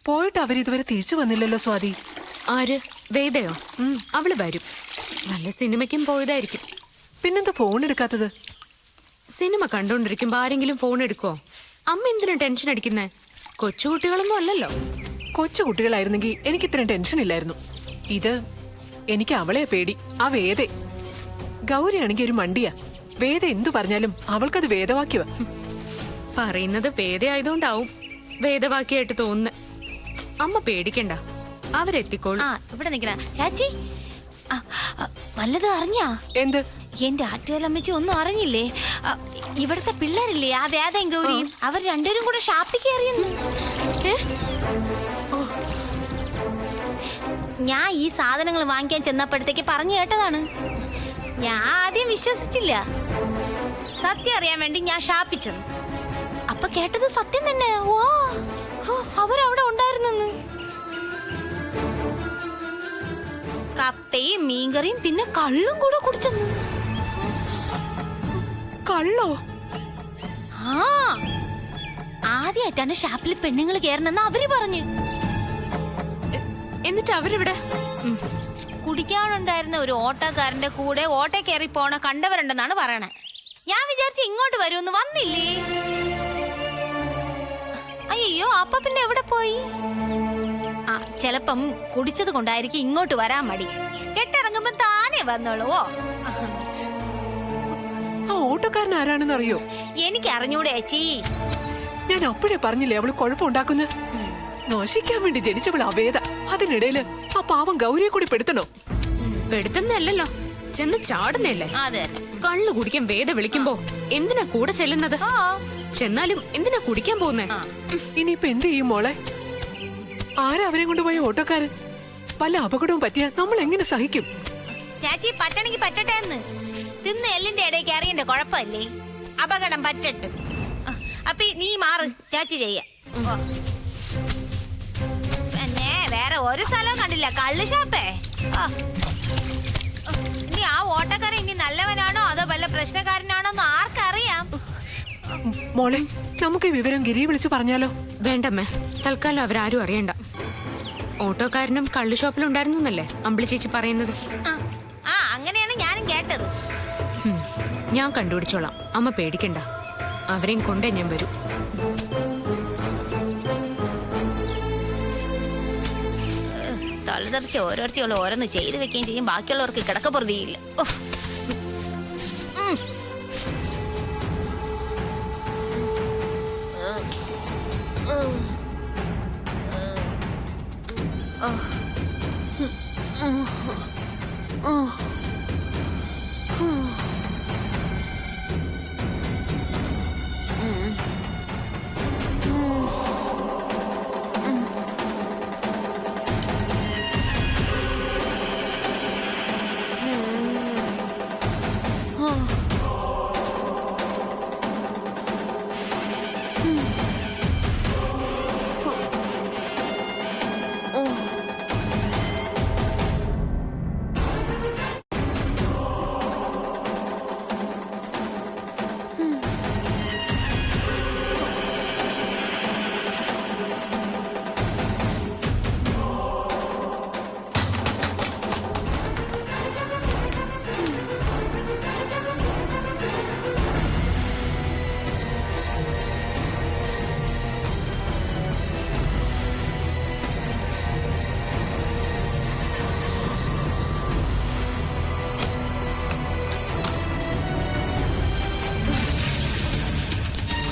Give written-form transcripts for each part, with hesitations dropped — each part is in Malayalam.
പോയിട്ട് അവരിതുവരെ തിരിച്ചു വന്നില്ലല്ലോ സ്വാതി. ആര്? വേദയോ? അവള് വരും. നല്ല സിനിമയ്ക്കും പോയതായിരിക്കും. പിന്നെന്താ ഫോൺ എടുക്കാത്തത്? സിനിമ കണ്ടോണ്ടിരിക്കുമ്പോ ആരെങ്കിലും ഫോൺ എടുക്കോ? അമ്മ എന്തിനാ ടെൻഷൻ അടിക്കുന്നേ? കൊച്ചുകുട്ടികളൊന്നും അല്ലല്ലോ. കൊച്ചുകുട്ടികളായിരുന്നെങ്കിൽ എനിക്ക് ഇത്രയും ടെൻഷൻ ഇല്ലായിരുന്നു. ഇത് എനിക്ക് അവളെ പേടി. ആ വേദ. ഗൗരിയാണെങ്കിൽ ഒരു മണ്ടിയാ. വേദ എന്തു പറഞ്ഞാലും അവൾക്കത് വേദവാക്യവാ. പറയുന്നത് വേദയായതുകൊണ്ടാവും വേദവാക്യായിട്ട് തോന്നുന്നു. അമ്മ പേടിക്കണ്ട, അവരെത്തിക്കോളൂ. ഇവിടെ നിക്കണ ചാച്ചി, വല്ലതും അറിഞ്ഞാ? എന്ത്? എന്റെ ആറ്റുകാലമ്മച്ചി ഒന്നും അറിഞ്ഞില്ലേ? ഇവിടുത്തെ പിള്ളേരില്ലേ, ആ വേദയും ഗൗരിയും, അവർ രണ്ടുപേരും കൂടെ ഷാപ്പിക്ക് അറിയുന്നു. ഞാൻ ഈ സാധനങ്ങൾ വാങ്ങിക്കാൻ ചെന്നപ്പോഴത്തേക്ക് പറഞ്ഞു കേട്ടതാണ്. ഞാൻ ആദ്യം വിശ്വസിച്ചില്ല. സത്യം അറിയാൻ വേണ്ടി ഞാൻ ഷാപ്പിച്ചത്. അപ്പൊ കേട്ടത് സത്യം തന്നെ. ഓ, അവരവിടെ ഉണ്ടായിരുന്നെന്ന്. കപ്പയും മീൻകറിയും പിന്നെ കള്ളും കൂടെ കുടിച്ചെന്നു. കള്ളോ? ആ, ആദ്യമായിട്ടാണ് ഷാപ്പിൽ പെണ്ണുങ്ങൾ കയറണമെന്ന് അവര് പറഞ്ഞു. എന്നിട്ട് അവരിവിടെ കുടിക്കാനുണ്ടായിരുന്ന ഒരു ഓട്ടോക്കാരന്റെ കൂടെ ഓട്ടോ കയറി പോണ കണ്ടവരുണ്ടെന്നാണ് പറയണേ. ഞാൻ വിചാരിച്ചു ഇങ്ങോട്ട് വരുമെന്ന്, വന്നില്ലേ. അയ്യോ, അപ്പൊ പിന്നെ എവിടെ പോയി? ആ, ചെലപ്പം കുടിച്ചത് കൊണ്ടായിരിക്കും ഇങ്ങോട്ട് വരാൻ മടി. കെട്ടിറങ്ങുമ്പോ താനേ വന്നോളൂ. ആ ഓട്ടോക്കാരൻ ആരാണെന്ന് അറിയോ? എനിക്ക് അറിഞ്ഞൂടെ ചേച്ചി. ഞാൻ അപ്പോഴേ പറഞ്ഞില്ലേ അവള് കുഴപ്പമുണ്ടാക്കുന്ന. നശിക്കാൻ വേണ്ടി ജനിച്ചവൾ ആ വേദ. അതിനിടയില് ആ പാവം ഗൗരിയെ കൂടി പെടുത്തണോ? പെടുത്തുന്നല്ലോ, ചെന്ന് ചാടുന്നല്ലേ. അതെ, കള്ളു കുടിക്കാൻ വേദ വിളിക്കുമ്പോ എന്തിനാ കൂടെ ചെല്ലുന്നത്? ചെന്നാലും എന്തിനാ കുടിക്കാൻ പോകുന്നേ? ഇനിയിപ്പൊ എന്ത് ചെയ്യും മോളെ? ആരാ അവരെ കൊണ്ടുപോയ ഓട്ടോക്കാരൻ? പല അപകടവും പറ്റിയാ നമ്മൾ എങ്ങനെ സഹിക്കും? ചാച്ചി, പറ്റണെങ്കി പറ്റട്ടെ എന്ന്. തിന്ന് എല്ലിന്റെ ഇടയ്ക്ക് അറിയണ്ട, കുഴപ്പമില്ലേ. അപകടം പറ്റട്ട്. അപ്പൊ നീ മാറ്, ചാച്ചി ചെയ്യാം. പിന്നെ വേറെ ഒരു സ്ഥലവും കണ്ടില്ല, കള്ള് ഷാപ്പേ. ഇനി ആ ഓട്ടക്കാരൻ ഇനി നല്ലവനാണോ അതോ വല്ല പ്രശ്നക്കാരനാണോ എന്ന് ആർക്കറിയാം. മോളെ, നമുക്ക് ഈ വിവരം ഗിരിയെ വിളിച്ചു പറഞ്ഞാലോ? വേണ്ടമ്മേ, തൽക്കാലം അവരാരും അറിയണ്ട. ഓട്ടോക്കാരനും കള്ളു ഷോപ്പിലുണ്ടായിരുന്നു എന്നല്ലേ അമ്പിളി ചേച്ചി പറയുന്നത്? ആ, അങ്ങനെയാണ് ഞാനും കേട്ടത്. ഞാൻ കണ്ടുപിടിച്ചോളാം, അമ്മ പേടിക്കണ്ട. അവരെയും കൊണ്ടേ ഞാൻ വരും. തലതെറിച്ച് ഓരോരുത്തിയുള്ള ഓരോന്ന് ചെയ്തു വെക്കുകയും ചെയ്യും. ബാക്കിയുള്ളവർക്ക് കിടക്കപ്പുറതിയില്ല.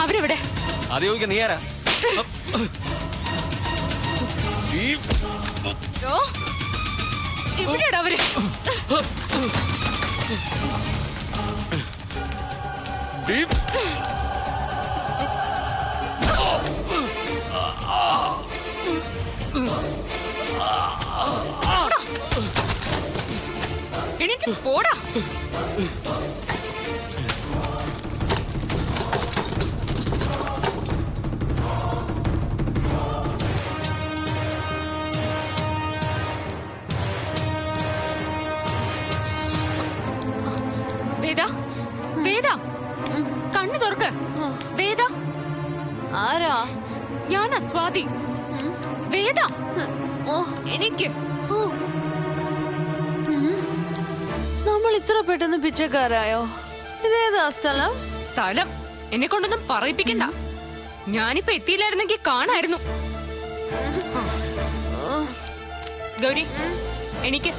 അവരെവിടെ? ആദ്യം നീ ആരാ? എവിടെയാടാ അവര്? എണീറ്റ് പോടാ. വേദ, വേദ, കണ്ണു തുറക്ക്. വേദ, ആരാ? ഞാനാ സ്വാതി. വേദ എനിക്ക് നമ്മൾ ഇത്ര പെട്ടെന്ന് പിച്ചക്കാരായോ? ഇതേതാ സ്ഥലം? സ്ഥലം എന്നെ കൊണ്ടൊന്നും പറയിപ്പിക്കണ്ട. ഞാനിപ്പോ എത്തിയില്ലായിരുന്നെങ്കിൽ കാണായിരുന്നു. ഗൗരി എനിക്ക്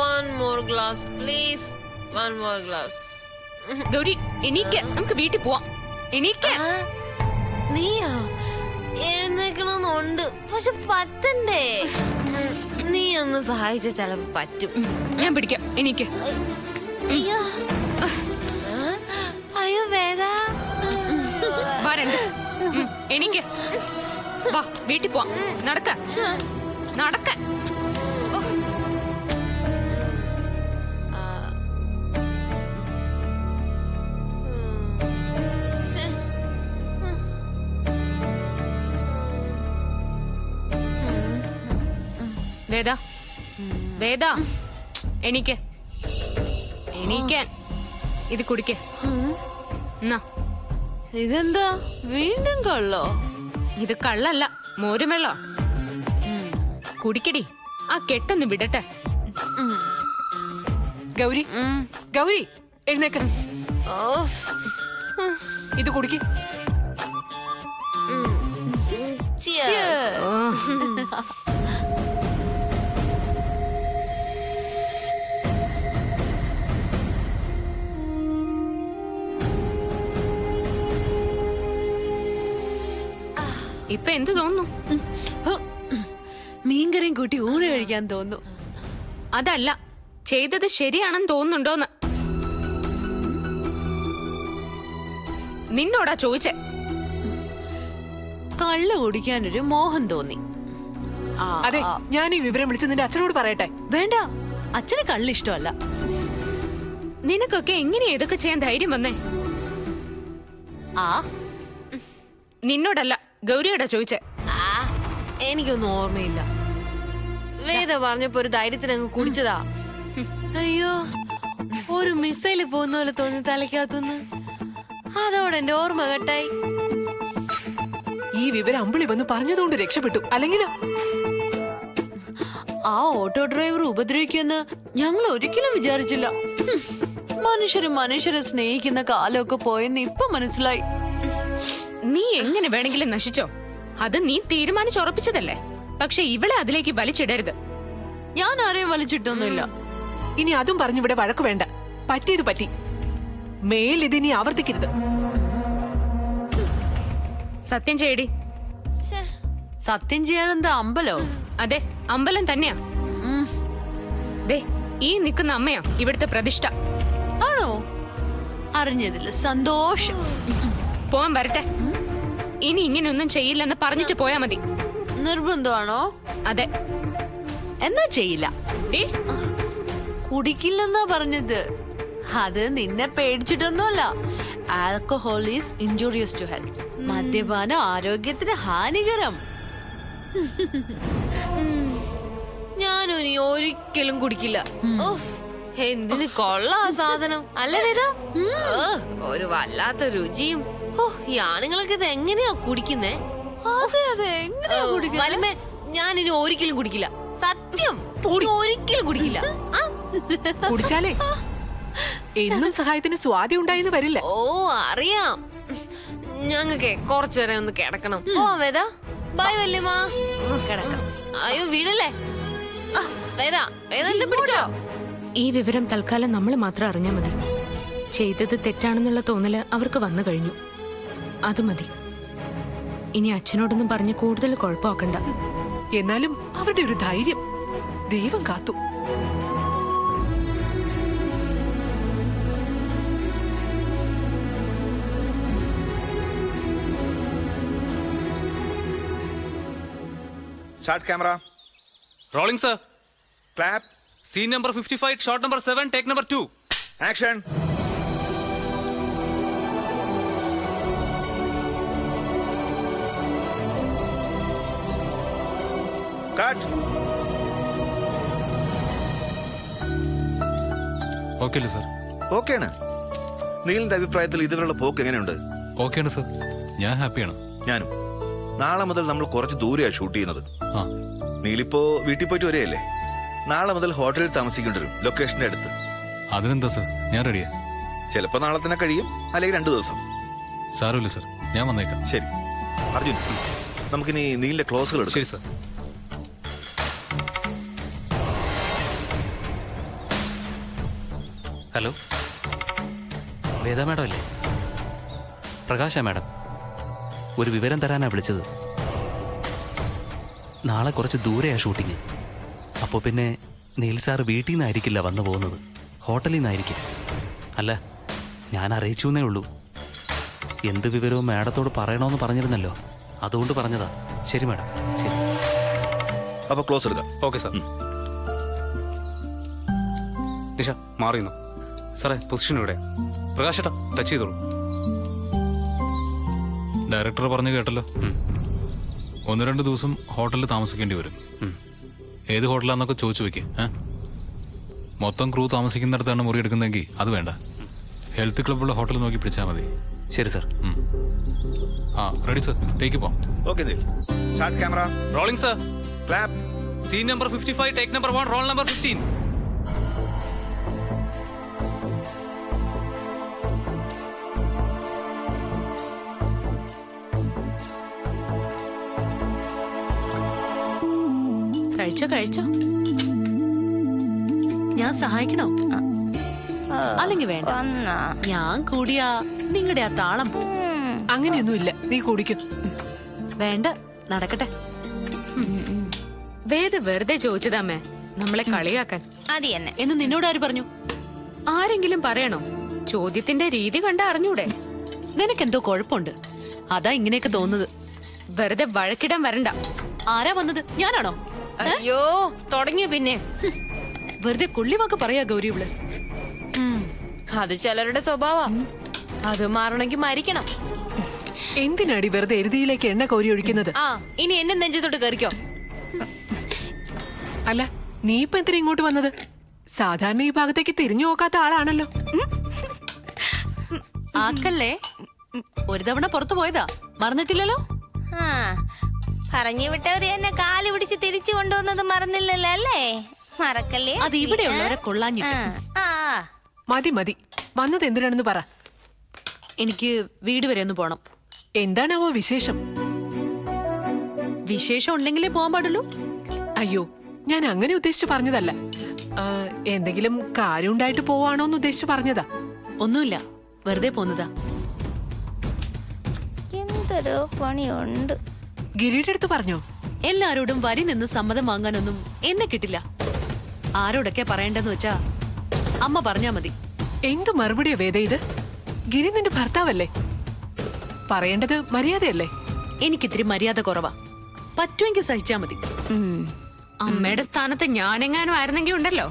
One more glass, please. One more glass. Gauri എനിക്ക് നമുക്ക് വീട്ടിൽ പോവാം. എനിക്ക് നീയാ എഴുന്നേക്കണമെന്നുണ്ട്, പക്ഷെ പറ്റണ്ടേ? നീ ഒന്ന് സഹായിച്ച ചിലപ്പോ പറ്റും. ഞാൻ പിടിക്കാം. എനിക്ക് അയ്യോ അയ്യോ വേദ, വരണ്ട. എനിക്ക് വാ വീട്ടിൽ പോവാം. നടക്ക നടക്ക. വേദ വേദ എനിക്ക് എണീക്കാൻ. ഇത് കുടിക്കേ. എന്നാ ഇതെന്താ വീണ്ടും കള്ളോ? ഇത് കള്ളല്ല, മോരും വെള്ളോ. കുടിക്കടി. ആ കെട്ടൊന്ന് വിടട്ടെ. ഗൗരി ഗൗരി എഴുന്നേക്ക. ഇത് കുടിക്ക്. ഇപ്പൊ എന്ത് തോന്നുന്നു? മീൻകറിയും കൂട്ടി ഊണ് കഴിക്കാൻ തോന്നുന്നു. അതല്ല, ചെയ്തത് ശരിയാണെന്ന് തോന്നുന്നുണ്ടോന്ന് നിന്നോടാ ചോദിച്ചേ. കള്ള് കുടിക്കാനൊരു മോഹം തോന്നി. അതെ, ഞാൻ ഈ വിവരം വിളിച്ച് നിന്റെ അച്ഛനോട് പറയട്ടെ? വേണ്ട, അച്ഛന് കള്ള് ഇഷ്ടമല്ല. നിനക്കൊക്കെ എങ്ങനെയാ ഇതൊക്കെ ചെയ്യാൻ ധൈര്യം വന്നേ? ആ നിന്നോടല്ല, ഗൗരിയോടാ ചോദിച്ചേ. എനിക്കൊന്നും ഓർമ്മയില്ല. വേദ പറഞ്ഞപ്പോ ഒരു ധൈര്യത്തിന് അങ്ങ് കുടിച്ചതാ. അയ്യോ, ഒരു മിസൈല് പോകുന്ന പോലെ തോന്നി തലയ്ക്കകത്തുനിന്ന്. അതോടെ എന്റെ ഓർമ്മ കെട്ടായി. ഈ വിവരം അമ്പിളി വന്ന് പറഞ്ഞതുകൊണ്ട് രക്ഷപ്പെട്ടു, അല്ലെങ്കിലോ? ആ ഓട്ടോ ഡ്രൈവർ ഉപദ്രവിക്കുമെന്ന് ഞങ്ങൾ ഒരിക്കലും വിചാരിച്ചില്ല. മനുഷ്യരെ സ്നേഹിക്കുന്ന കാലമൊക്കെ പോയെന്ന് ഇപ്പൊ മനസ്സിലായി. നീ എങ്ങനെ വേണമെങ്കിലും നശിച്ചോ, അത് നീ തീരുമാനിച്ചുറപ്പിച്ചതല്ലേ. പക്ഷെ ഇവളെ അതിലേക്ക് വലിച്ചിടരുത്. ഞാൻ ആരെയും വലിച്ചിട്ടൊന്നുമില്ല. ഇനി അതും പറഞ്ഞിവിടെ വഴക്ക് വേണ്ട. പറ്റിയത് പറ്റി. മേൽ ഇതിനി ആവർത്തിക്കരുത്. സത്യം ചെയ്യടി. സത്യം ചെയ്യാനെന്താ അമ്പലോ? അതെ, അമ്പലം തന്നെയാ. ദേ, ഈ നിൽക്കുന്ന അമ്മയാ ഇവിടുത്തെ പ്രതിഷ്ഠ. ആണോ? അറിഞ്ഞതിൽ സന്തോഷം. പോവാൻ വരട്ടെ. ഇനി ഇങ്ങനെയൊന്നും ചെയ്യില്ലെന്ന് പറഞ്ഞിട്ട് പോയാ മതി. നിർബന്ധമാണോ? അതെ. എന്നാ ചെയ്യില്ല. ഡേ, കുടിക്കില്ലെന്നാ പറഞ്ഞത്. അത് നിന്നെ പേടിച്ചിട്ടൊന്നുമല്ല. Alcohol is injurious to health. മദ്യപാനം ആരോഗ്യത്തിന് ഹാനികരം. ഞാനും ഇനി ഒരിക്കലും കുടിക്കില്ല. എന്തിന് കൊള്ളാ സാധനം അല്ലേ വേദ? ഒരു വല്ലാത്ത രുചിയും. ഈ ആണുങ്ങളൊക്കെ ഇത് എങ്ങനെയാ കുടിക്കുന്നേ? വലുമേ, ഞാൻ ഇനി ഒരിക്കലും കുടിക്കില്ല. സത്യം, ഇനി ഒരിക്കലും കുടിക്കില്ല. കുടിച്ചാലേ എന്നും സഹായത്തിന് സ്വാതി ഉണ്ടായിന്ന് വരില്ല. ഓ അറിയാം. ഞങ്ങക്ക് കുറച്ചേരം ഒന്ന് കിടക്കണം. ഓ വേദ, ബൈ വല്യമ്മ. കിടക്കാം. അയ്യോ വീടല്ലേ. വേദ, വേദ പിടിച്ചോ. ഈ വിവരം തൽക്കാലം നമ്മൾ മാത്രം അറിഞ്ഞാ മതി. ചെയ്തത് തെറ്റാണെന്നുള്ള തോന്നല് അവർക്ക് വന്നു കഴിഞ്ഞു. അത് മതി. ഇനി അച്ഛനോടൊന്നും പറഞ്ഞ് കൂടുതൽ കുഴപ്പമാക്കണ്ട. എന്നാലും അവരുടെ ഒരു ധൈര്യം ദൈവം കാത്തു. Start camera. Rolling, sir. Clap. Scene number 55, shot number 7, take number 2. Action. Cut. Okay, sir. ഓക്കെയാണ്. നീലിന്റെ അഭിപ്രായത്തിൽ ഇതുവരെയുള്ള പോക്ക് എങ്ങനെയുണ്ട്? Okay, sir. ഞാൻ ഹാപ്പിയാണ്. ഞാനും. നാളെ മുതൽ നമ്മൾ കുറച്ച് ദൂരെയാ ഷൂട്ട് ചെയ്യുന്നത്. ആ നീലിപ്പോ വീട്ടിൽ പോയിട്ട് വരികയല്ലേ? നാളെ മുതൽ ഹോട്ടലിൽ താമസിക്കേണ്ടി വരും, ലൊക്കേഷന്റെ അടുത്ത്. അതിനെന്താ സർ, ഞാൻ റെഡിയാ. ചിലപ്പോ നാളെ തന്നെ കഴിയും, അല്ലെങ്കിൽ 2 ദിവസം. സാരമില്ല സർ, ഞാൻ വന്നേക്കാം. ശരി അർജുൻ, നമുക്കിനി നീലിന്റെ ക്ലോസുകൾ എടുക്കാം. ശരി സർ. ഹലോ, വേദ മാഡം അല്ലേ? പ്രകാശ മാഡം, ഒരു വിവരം തരാനാണ് വിളിച്ചത്. നാളെ കുറച്ച് ദൂരെയാണ് ഷൂട്ടിങ്. അപ്പോൾ പിന്നെ നീൽ സാർ വീട്ടിൽ നിന്നായിരിക്കില്ല വന്നു പോകുന്നത്, ഹോട്ടലിൽ നിന്നായിരിക്കും. അല്ല, ഞാൻ അറിയിച്ചു എന്നേ ഉള്ളൂ. എന്ത് വിവരവും മാഡത്തോട് പറയണമെന്ന് പറഞ്ഞിരുന്നല്ലോ, അതുകൊണ്ട് പറഞ്ഞതാ. ശരി മാഡം, ശരി. അപ്പൊ ക്ലോസ് എടുക്കാം. Okay sir. നിഷ മാറിയുന്നു സാറേ, പൊസിഷൻ ഇവിടെ. പ്രകാശേട്ടാ ടച്ച് ചെയ്തോളൂ. ഡയറക്ടർ പറഞ്ഞു കേട്ടല്ലോ, 1-2 ദിവസം ഹോട്ടലിൽ താമസിക്കേണ്ടി വരും. ഏത് ഹോട്ടലാന്നൊക്കെ ചോദിച്ചു വെക്കേ. മൊത്തം ക്രൂ താമസിക്കുന്നിടത്താണ് മുറി എടുക്കുന്നതെങ്കിൽ അത് വേണ്ട. ഹെൽത്ത് ക്ലബുള്ള ഹോട്ടൽ നോക്കി പിടിച്ചാൽ മതി. ശരി സാർ. ആ റെഡി സർ, ടേക്ക് പോവാം. Okay Neel, start camera, rolling sir. Clap. Scene number 55, take number 1, roll number 15. കഴിച്ചോ കഴിച്ചോ. ഞാൻ സഹായിക്കണോ? അല്ലെങ്കിൽ വേണ്ട, ഒന്നാ ഞാൻ കൂടിയാ നിങ്ങളുടെ ആ താളം പോവും. അങ്ങനെയൊന്നുമില്ല, നീ കുടിക്കും. വേണ്ട, നടക്കട്ടെ. വേദ വെറുതെ ചോദിച്ചതാമേ, നമ്മളെ കളിയാക്കാൻ. അത് തന്നെ. എന്ന് നിന്നോട് ആര് പറഞ്ഞു? ആരെങ്കിലും പറയണോ? ചോദ്യത്തിന്റെ രീതി കണ്ട അറിഞ്ഞൂടെ? നിനക്കെന്തോ കുഴപ്പമുണ്ട്, അതാ ഇങ്ങനെയൊക്കെ തോന്നുന്നത്. വെറുതെ വഴക്കിടാൻ വരണ്ട. ആരാ വന്നത്? ഞാനാണോ? അയ്യോ തുടങ്ങിയ പിന്നെ വെറുതെ കൊള്ളിവാക്ക് പറയാ ഗൗരി ഇവള്. അത് ചിലരുടെ സ്വഭാവ. അത് മാറണമെങ്കിൽ മരിക്കണം. എന്തിനാടി വെറുതെ എരുതിയിലേക്ക് എണ്ണ കോരി ഒഴിക്കുന്നത്? ആ ഇനി എന്നെ നെഞ്ചത്തോട്ട് കയറിക്കോ. അല്ല, നീ ഇപ്പൊ എന്തിനാ ഇങ്ങോട്ട് വന്നത്? സാധാരണ ഈ ഭാഗത്തേക്ക് തിരിഞ്ഞു നോക്കാത്ത ആളാണല്ലോ. ആക്കല്ലേ, ഒരു തവണ പുറത്തു പോയതാ, മറന്നിട്ടില്ലല്ലോ. ആ പറഞ്ഞു വിട്ടവര് എന്നെ കാല് പിടിച്ച് തിരിച്ചു കൊണ്ടുവന്നത് മറന്നില്ലല്ലോ അല്ലേ? മറക്കല്ലേ. അത് ഇവിടെയുള്ളവരെ കൊള്ളാഞ്ഞിട്ട്. ആ മതി മതി, വന്നത് എന്തിനാണെന്ന് പറ. എനിക്ക് വീട് വരെ ഒന്ന് പോണം. എന്താണാവോ വിശേഷം? വിശേഷം ഉണ്ടെങ്കിലേ പോകാൻ പാടുള്ളൂ. അയ്യോ, ഞാൻ അങ്ങനെ ഉദ്ദേശിച്ചു പറഞ്ഞതല്ല. എന്തെങ്കിലും കാര്യം ഉണ്ടായിട്ട് പോവാണോന്ന് ഉദ്ദേശിച്ചു പറഞ്ഞതാ. ഒന്നുമില്ല, വെറുതെ പോന്നതാ. എന്തൊരു പണിയുണ്ട്. ഗിരിയുടെ അടുത്ത് പറഞ്ഞോ? എല്ലാരോടും വരി നിന്ന് സമ്മതം വാങ്ങാനൊന്നും എന്നെ കിട്ടില്ല. ആരോടൊക്കെ പറയണ്ടെന്ന് വെച്ചാ അമ്മ പറഞ്ഞാ മതി. എന്തു മറുപടിയാ വേദ ഇത്? ഗിരി നിന്റെ ഭർത്താവല്ലേ? പറയേണ്ടത് മര്യാദയല്ലേ? എനിക്കിത്തിരി മര്യാദ കുറവാ, പറ്റുമെങ്കിൽ സഹിച്ചാ മതി. അമ്മയുടെ സ്ഥാനത്ത് ഞാനെങ്ങാനും ആയിരുന്നെങ്കിൽ ഉണ്ടല്ലോ,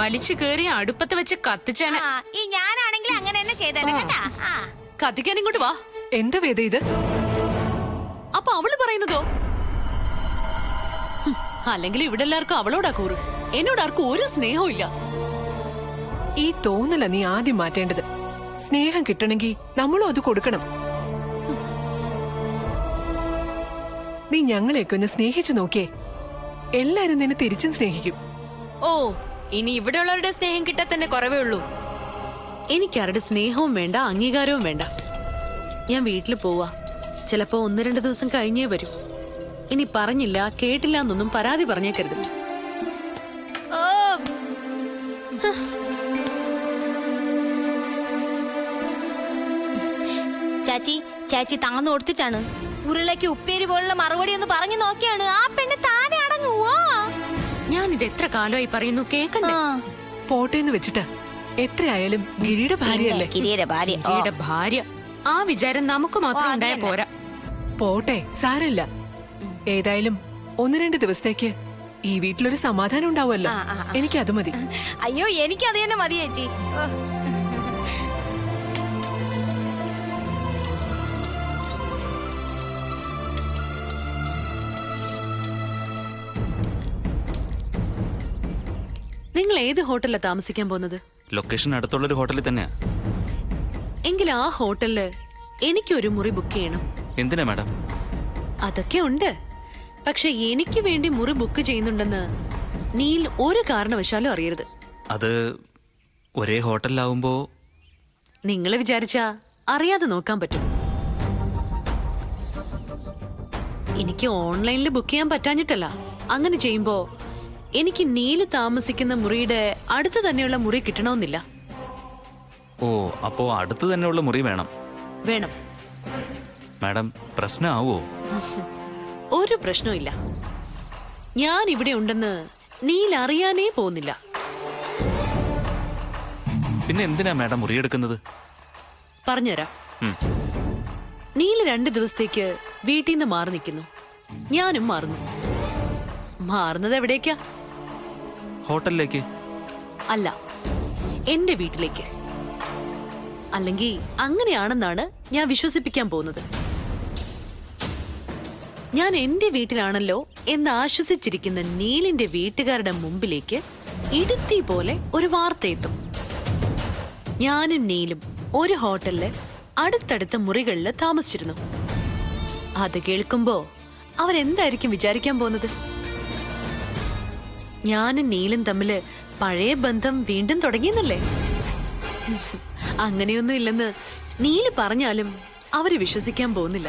വലിച്ചു കേറി അടുപ്പത്ത് വെച്ച് കത്തിച്ചാണ്. ആ, ഈ ഞാനാണെങ്കിൽ അങ്ങനെ തന്നെ ചെയ്തേനെ കേട്ടാ. ആ കത്തിക്കാൻ ഇങ്ങോട്ട് വാ. എന്താ വേദ ഇത്? അപ്പൊ അവള് പറയുന്നതോ? അല്ലെങ്കിൽ ഇവിടെ എല്ലാവർക്കും അവളോടാ കൂറ്, എന്നോട് ആർക്കും ഒരു സ്നേഹവും ഇല്ല. ഈ തോന്നല നീ ആദ്യം മാറ്റേണ്ടത്. സ്നേഹം കിട്ടണമെങ്കിൽ നമ്മളും അത് കൊടുക്കണം. നീ ഞങ്ങളെയൊക്കെ ഒന്ന് സ്നേഹിച്ചു നോക്കിയേ, എല്ലാരും നിന്നെ തിരിച്ചും സ്നേഹിക്കും. ഓ ഇനി ഇവിടെയുള്ളവരുടെ സ്നേഹം കിട്ടാൻ തന്നെ കുറവേ ഉള്ളൂ. എനിക്കാരുടെ സ്നേഹവും വേണ്ട, അംഗീകാരവും വേണ്ട. ഞാൻ വീട്ടിൽ പോവാ. ചിലപ്പോ 1-2 ദിവസം കഴിഞ്ഞേ വരൂ. ഇനി പറഞ്ഞില്ല കേട്ടില്ല എന്നൊന്നും പരാതി പറഞ്ഞേക്കരുത്. ഓ ചാച്ചി, ചാച്ചി താന്ന് കൊടുത്തിട്ടാണ്. ഉരുളയ്ക്ക് ഉപ്പേരി പോലുള്ള മറുപടി ഒന്ന് പറഞ്ഞു നോക്കിയാണ്. ആ പെണ്ണ് താനെ അടങ്ങുവോ? ഞാൻ ഇത് എത്ര കാലമായി പറയുന്നു, കേക്കണ്ടേ? പോട്ടേന്ന് വെച്ചിട്ട് എത്രയായാലും ഗിരിയുടെ ഭാര്യയല്ലേ? കിരിയുടെ ഭാര്യ. ഗിരിയുടെ ഭാര്യ. ആ വിചാരം നമുക്ക് മാത്രം ഉണ്ടായ പോരാ. പോട്ടെ, സാരമില്ല. ഏതായാലും 1-2 ദിവസത്തേക്ക് ഈ വീട്ടിലൊരു സമാധാനം ഉണ്ടാവുമല്ലോ. എനിക്ക് അത് മതി. അയ്യോ, എനിക്ക് അത് തന്നെ മതി ചേച്ചി. നിങ്ങൾ ഏത് ഹോട്ടലിലാ താമസിക്കാൻ പോകുന്നത്? ലൊക്കേഷൻ അടുത്തുള്ളൊരു ഹോട്ടലിൽ തന്നെയാ. എങ്കിൽ ആ ഹോട്ടലില് എനിക്കൊരു മുറി ബുക്ക് ചെയ്യണം. എന്തിനാ മാഡം? അതൊക്കെ ഉണ്ട്. പക്ഷെ എനിക്ക് വേണ്ടി മുറി ബുക്ക് ചെയ്യുന്നുണ്ടെന്ന് നീൽ ഒരു കാരണവശാലും അറിയരുത്. അത് ഒരേ ഹോട്ടലിലാവുമ്പോ നിങ്ങൾ വിചാരിച്ചാ അറിയാതെ നോക്കാൻ പറ്റും. എനിക്ക് ഓൺലൈനിൽ ബുക്ക് ചെയ്യാൻ പറ്റാഞ്ഞിട്ടല്ല. അങ്ങനെ ചെയ്യുമ്പോ എനിക്ക് നീല് താമസിക്കുന്ന മുറിയുടെ അടുത്ത് തന്നെയുള്ള മുറി കിട്ടണമെന്നില്ല. ഓ അപ്പോ അടുത്ത് തന്നെയുള്ള മുറി വേണം. വേണം. മാഡം പ്രശ്നമാവോ? ഒരു പ്രശ്നമില്ല. ഞാൻ ഇവിടെ ഉണ്ടെന്ന് നീൽ അറിയാനേ പോകുന്നില്ല. പിന്നെ എന്തിനാ മാഡം മുറിയെടുക്കുന്നത്? പറഞ്ഞുതരാം. ഉം. നീല് 2 ദിവസത്തേക്ക് വീട്ടിൽ നിന്ന് മാറി നിൽക്കുന്നു. ഞാനും മാറുന്നു. മാറുന്നത് എവിടേക്കാ? ഹോട്ടലിലേക്ക്. അല്ല, എന്റെ വീട്ടിലേക്ക്. അല്ലെങ്കിൽ അങ്ങനെയാണെന്നാണ് ഞാൻ വിശ്വസിപ്പിക്കാൻ പോകുന്നത്. ഞാൻ എന്റെ വീട്ടിലാണല്ലോ എന്ന് ആശ്വസിച്ചിരിക്കുന്ന നീലിന്റെ വീട്ടുകാരുടെ മുമ്പിലേക്ക് ഇടുത്തി പോലെ ഒരു വാർത്ത എത്തും. ഞാനും നീലും ഒരു ഹോട്ടലില് അടുത്തടുത്ത മുറികളിൽ താമസിച്ചിരുന്നു. അത് കേൾക്കുമ്പോ അവരെന്തായിരിക്കും വിചാരിക്കാൻ പോകുന്നത്? ഞാനും നീലും തമ്മില് പഴയ ബന്ധം വീണ്ടും തുടങ്ങിയെന്നല്ലേ? അങ്ങനെയൊന്നും ഇല്ലെന്ന് നീല് പറഞ്ഞാലും അവര് വിശ്വസിക്കാൻ പോകുന്നില്ല.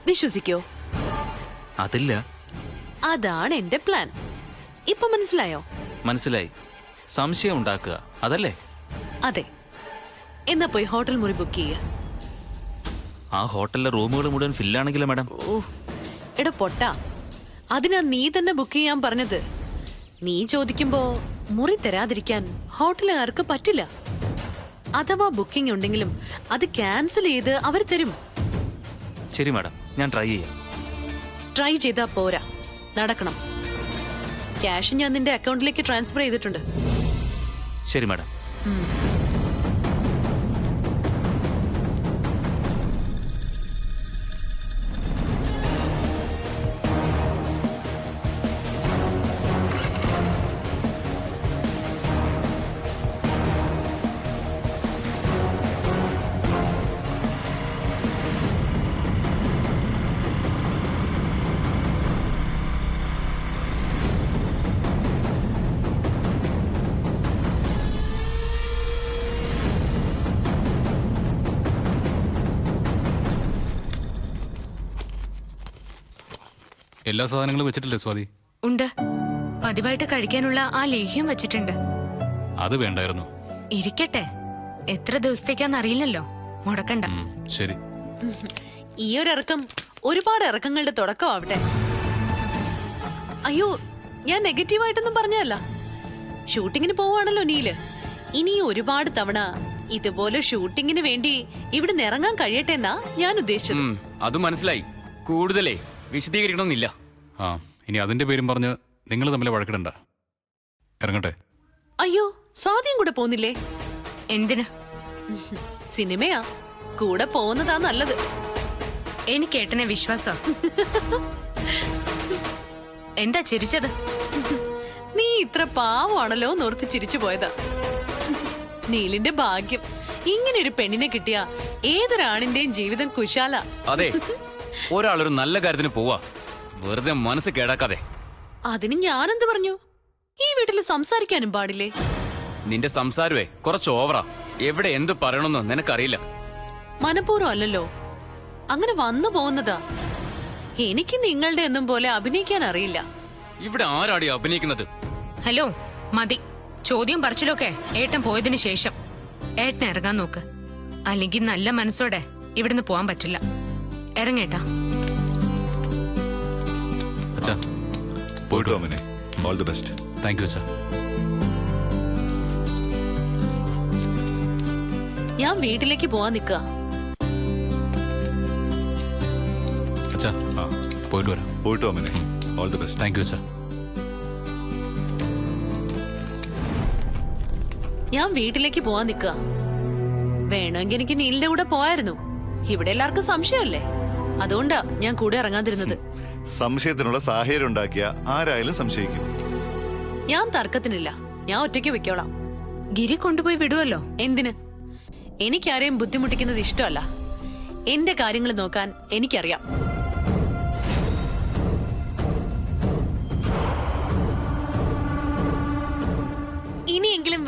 വിശ്വസിക്കോ? അതില്ല. അതാണ് എന്റെ പ്ലാൻ. ഇപ്പൊ മനസ്സിലായോ? മനസ്സിലായി. സംശയം ഉണ്ടാക്കുക അതല്ലേ? അതെ. എന്നാ പോയി ഹോട്ടൽ മുറി ബുക്ക് ചെയ്യുക. ആ ഹോട്ടലിലെ റൂമുകൾ മുഴുവൻ ഫില്ലാണെങ്കിലോ മാഡം? ഓ എടാ പൊട്ടാ, അതിനാ നീ തന്നെ ബുക്ക് ചെയ്യാൻ പറഞ്ഞത്. നീ ചോദിക്കുമ്പോ മുറി തരാതിരിക്കാൻ ഹോട്ടലുകാർക്ക് പറ്റില്ല. അഥവാ ബുക്കിംഗ് ഉണ്ടെങ്കിലും അത് ക്യാൻസൽ ചെയ്ത് അവർ തരും. ശരി മാഡം, ഞാൻ ട്രൈ ചെയ്യാം. ട്രൈ ചെയ്താ പോരാ, നടക്കണം. ക്യാഷ് ഞാൻ നിന്റെ അക്കൗണ്ടിലേക്ക് ട്രാൻസ്ഫർ ചെയ്തിട്ടുണ്ട്. ശരി മാഡം. എല്ലാ സാധനങ്ങളും വെച്ചിട്ടില്ലേ സ്വാതി? ഉണ്ട്. പതിവായിട്ട് കഴിക്കാനുള്ള ആ ലേഹ്യം വെച്ചിട്ടുണ്ട്. അത് വേണ്ടായിരുന്നു. ഇരിക്കട്ടെ, എത്ര ദിവസത്തേക്കാന്ന് അറിയില്ലല്ലോ. മുടക്കണ്ട. ശരി. ഈ ഒരു ഇറക്കം ഒരുപാട് ഇറക്കങ്ങളുടെ തുടക്കമാവട്ടെ. അയ്യോ, ഞാൻ നെഗറ്റീവായിട്ടൊന്നും പറഞ്ഞതല്ല. ഷൂട്ടിങ്ങിന് പോവാണല്ലോ നീല്. ഇനി ഒരുപാട് തവണ ഇതുപോലെ ഷൂട്ടിങ്ങിന് വേണ്ടി ഇവിടെ ഇറങ്ങാൻ കഴിയട്ടെ എന്നാ ഞാൻ ഉദ്ദേശിച്ചത്. അത് മനസ്സിലായി. കൂടുതലേ വിശദീകരിക്കണമെന്നില്ല. ആ ഇനി അതിന്റെ പേരും പറഞ്ഞ് നിങ്ങൾ തമ്മിൽ വഴക്കിടണ്ട. ഇറങ്ങട്ടെ. അയ്യോ, സ്വാതിയും കൂടെ പോന്നില്ലേ? എന്തിന്? സിനിമയാ, കൂടെ പോകുന്നതാ നല്ലത്. എനിക്ക് ഏട്ടനെ വിശ്വാസം. എന്താ ചിരിച്ചത്? നീ ഇത്ര പാവാണല്ലോ നോർത്ത് ചിരിച്ചു പോയതാ. നീലിന്റെ ഭാഗ്യം. ഇങ്ങനെ ഒരു പെണ്ണിനെ കിട്ടിയ ഏതൊരാണിന്റെയും ജീവിതം കുശാല. അതെ, ഒരാളൊരു നല്ല കാര്യത്തിന് പോവാ, വെറുതെ മനസ്സ് കേടാക്കാതെ. അതിന് ഞാനെന്ത് പറഞ്ഞു? ഈ വീട്ടിൽ സംസാരിക്കാനും പാടില്ലേ? നിന്റെ സംസാരമേ കുറച്ച് ഓവറാ. എവിടെ എന്ത് പറയണമെന്ന് നിനക്കറിയില്ല. മനഃപൂർവ്വം അല്ലല്ലോ, അങ്ങനെ വന്നു പോകുന്നതാ. എനിക്ക് നിങ്ങളുടെ ഒന്നും പോലെ അഭിനയിക്കാൻ അറിയില്ല. ഇവിടെ ആരാടി അഭിനയിക്കുന്നത്? ഹലോ, മതി. ചോദ്യം പറച്ചിലൊക്കെ ഏട്ടൻ പോയതിനു ശേഷം. ഏട്ടൻ ഇറങ്ങാൻ നോക്ക്, അല്ലെങ്കിൽ നല്ല മനസ്സോടെ ഇവിടുന്ന് പോവാൻ പറ്റില്ല. ഇറങ്ങേട്ടാ. അച്ഛാ പോയിട്ട് വാ മോനെ. All the best. Thank you അച്ഛാ. ഞാൻ വീട്ടിലേക്ക് പോവാൻ നിൽക്കുക. അച്ഛാ പോയിട്ട് വരാം. പോയിട്ട് വാ മോനെ. All the best. Thank you അച്ഛാ. ഞാൻ വീട്ടിലേക്ക് പോവാൻ നിൽക്കുക. വേണമെങ്കിൽ എനിക്ക് നീലിന്റെ കൂടെ പോയായിരുന്നു. ഇവിടെ എല്ലാവർക്കും സംശയമല്ലേ, അതുകൊണ്ടാ ഞാൻ കൂടെ ഇറങ്ങാതിരുന്നത്. സംശയത്തിനുള്ള സാഹചര്യം ഉണ്ടാക്കിയ ആരായാലും സംശയിക്കും. ഞാൻ തർക്കത്തിനില്ല, ഞാൻ ഒറ്റയ്ക്ക് വെക്കോളാം. ഗിരി കൊണ്ടുപോയി വിടുവല്ലോ. എന്തിന്? എനിക്കാരെയും ബുദ്ധിമുട്ടിക്കുന്നത് ഇഷ്ടമല്ല. എന്റെ കാര്യങ്ങൾ നോക്കാൻ എനിക്കറിയാം.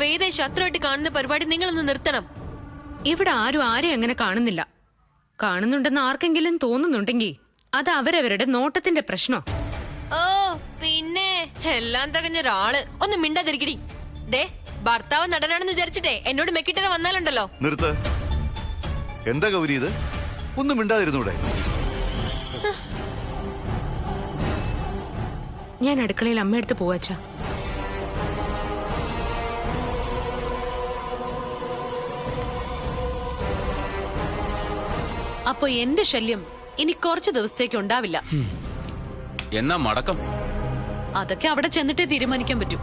വേദയെ ശത്രുവായിട്ട് കാണുന്ന പരിപാടി നിങ്ങളൊന്ന് നിർത്തണം. ഇവിടെ ആരും ആരെയും അങ്ങനെ കാണുന്നില്ല. കാണുന്നുണ്ടെന്ന് ആർക്കെങ്കിലും തോന്നുന്നുണ്ടെങ്കിൽ അത് അവരവരുടെ നോട്ടത്തിന്റെ പ്രശ്നം. ഓ പിന്നെ എല്ലാം തികഞ്ഞ ഒരാള്. ഒന്ന് മിണ്ടാതിരിക്കടി. ദേ ഭർത്താവ് നടനാണെന്ന് വിചാരിച്ചിട്ടേ എന്നോട് മെക്കിട്ടനെ വന്നാലുണ്ടല്ലോ. നിർത്ത്. എന്താ ഗൗരി ഇത്? ഒന്നും മിണ്ടാതിരുന്നൂടെ? ഞാൻ അടുക്കളയിൽ അമ്മയെടുത്ത് പോവാച്ചാ. അപ്പൊ എന്റെ ശല്യം ഇനി കുറച്ച് ദിവസത്തേക്ക് ഉണ്ടാവില്ല. എന്നാ മടക്കം? അതൊക്കെ അവിടെ ചെന്നിട്ടേ തീരുമാനിക്കാൻ പറ്റൂ.